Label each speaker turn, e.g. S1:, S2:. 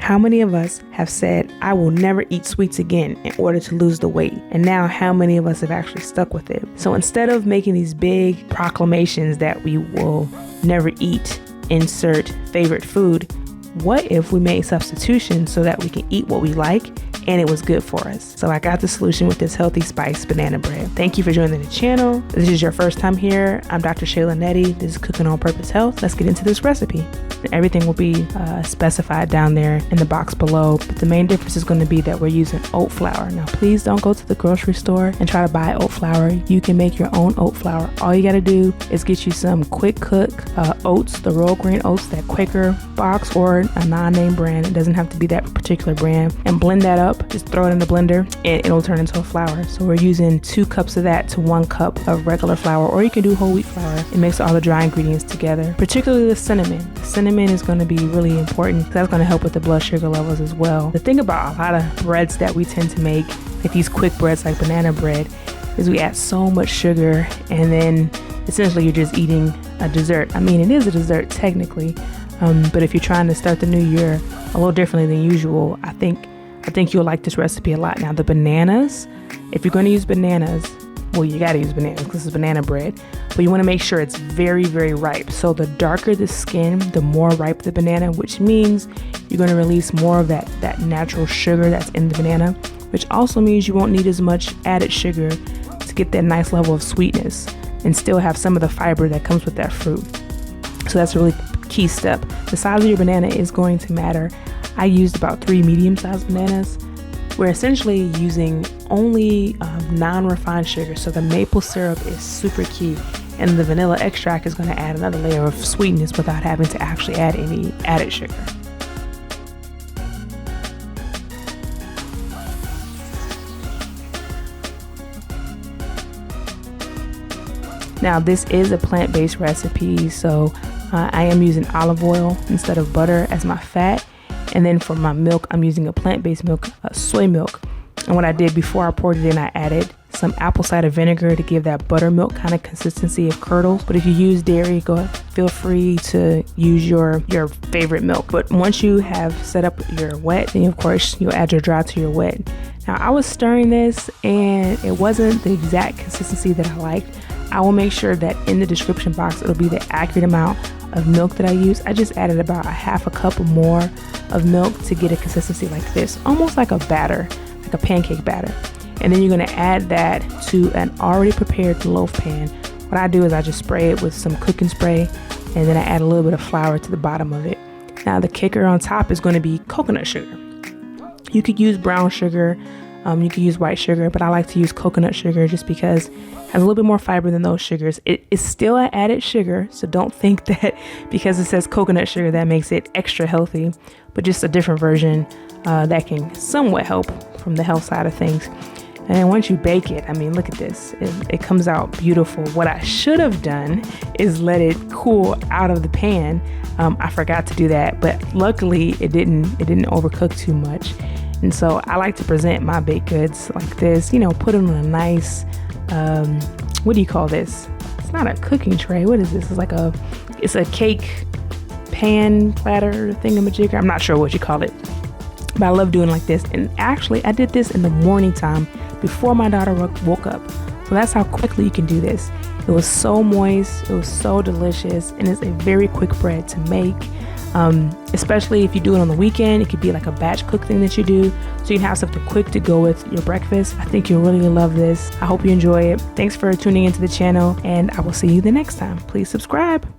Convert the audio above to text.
S1: how many of us have said, I will never eat sweets again in order to lose the weight? And now how many of us have actually stuck with it? So instead of making these big proclamations that we will never eat insert favorite food, what if we made substitutions so that we can eat what we like and it was good for us? So I got the solution with this healthy spice banana bread. Thank you for joining the channel. If this is your first time here, I'm Dr. Shayla Nettie. This is Cooking on Purpose Health. Let's get into this recipe. Everything will be specified down there in the box below, but the main difference is going to be that we're using oat flour. Now, please don't go to the grocery store and try to buy oat flour. You can make your own oat flour. All you got to do is get you some quick cook oats, the royal grain oats, that Quaker box or a non-name brand. It doesn't have to be that particular brand, and blend that up. Just throw it in the blender and it'll turn into a flour. So we're using 2 cups of that to 1 cup of regular flour, or you can do whole wheat flour. It makes all the dry ingredients together, particularly the cinnamon. Cinnamon is going to be really important because that's going to help with the blood sugar levels as well. The thing about a lot of breads that we tend to make, like these quick breads like banana bread, is we add so much sugar and then essentially you're just eating a dessert. I mean, it is a dessert technically, but if you're trying to start the new year a little differently than usual, I think you'll like this recipe a lot. Now, the bananas, if you're going to use bananas, well, you got to use bananas because it's banana bread, but you want to make sure it's very, very ripe. So the darker the skin, the more ripe the banana, which means you're going to release more of that natural sugar that's in the banana, which also means you won't need as much added sugar to get that nice level of sweetness and still have some of the fiber that comes with that fruit. So that's a really key step. The size of your banana is going to matter. I used about 3 medium-sized bananas. We're essentially using only non-refined sugar, so the maple syrup is super key, and the vanilla extract is going to add another layer of sweetness without having to actually add any added sugar. Now, this is a plant-based recipe, so I am using olive oil instead of butter as my fat. And then for my milk, I'm using a plant-based milk, soy milk. And what I did before I poured it in, I added some apple cider vinegar to give that buttermilk kind of consistency of curdles. But if you use dairy, feel free to use your favorite milk. But once you have set up your wet, then of course you'll add your dry to your wet. Now, I was stirring this and it wasn't the exact consistency that I liked. I will make sure that in the description box, it'll be the accurate amount of milk that I use. I just added about a half a cup more of milk to get a consistency like this, almost like a batter, like a pancake batter. And then you're going to add that to an already prepared loaf pan. What I do is I just spray it with some cooking spray, and then I add a little bit of flour to the bottom of it. Now, the kicker on top is going to be coconut sugar. You could use brown sugar, you could use white sugar, but I like to use coconut sugar just because it has a little bit more fiber than those sugars. It is still an added sugar, so don't think that because it says coconut sugar that makes it extra healthy, but just a different version that can somewhat help from the health side of things. And then once you bake it, I mean, look at this. It comes out beautiful. What I should have done is let it cool out of the pan. I forgot to do that, but luckily it didn't overcook too much. And so I like to present my baked goods like this, put them in a nice, what do you call this? It's not a cooking tray. What is this? It's a cake pan platter thingamajigger. I'm not sure what you call it, but I love doing like this. And actually I did this in the morning time before my daughter woke up. So that's how quickly you can do this. It was so moist. It was so delicious. And it's a very quick bread to make. Especially if you do it on the weekend, it could be like a batch cook thing that you do, so you can have something quick to go with your breakfast. I think you'll really love this. I hope you enjoy it. Thanks for tuning into the channel, and I will see you the next time. Please subscribe.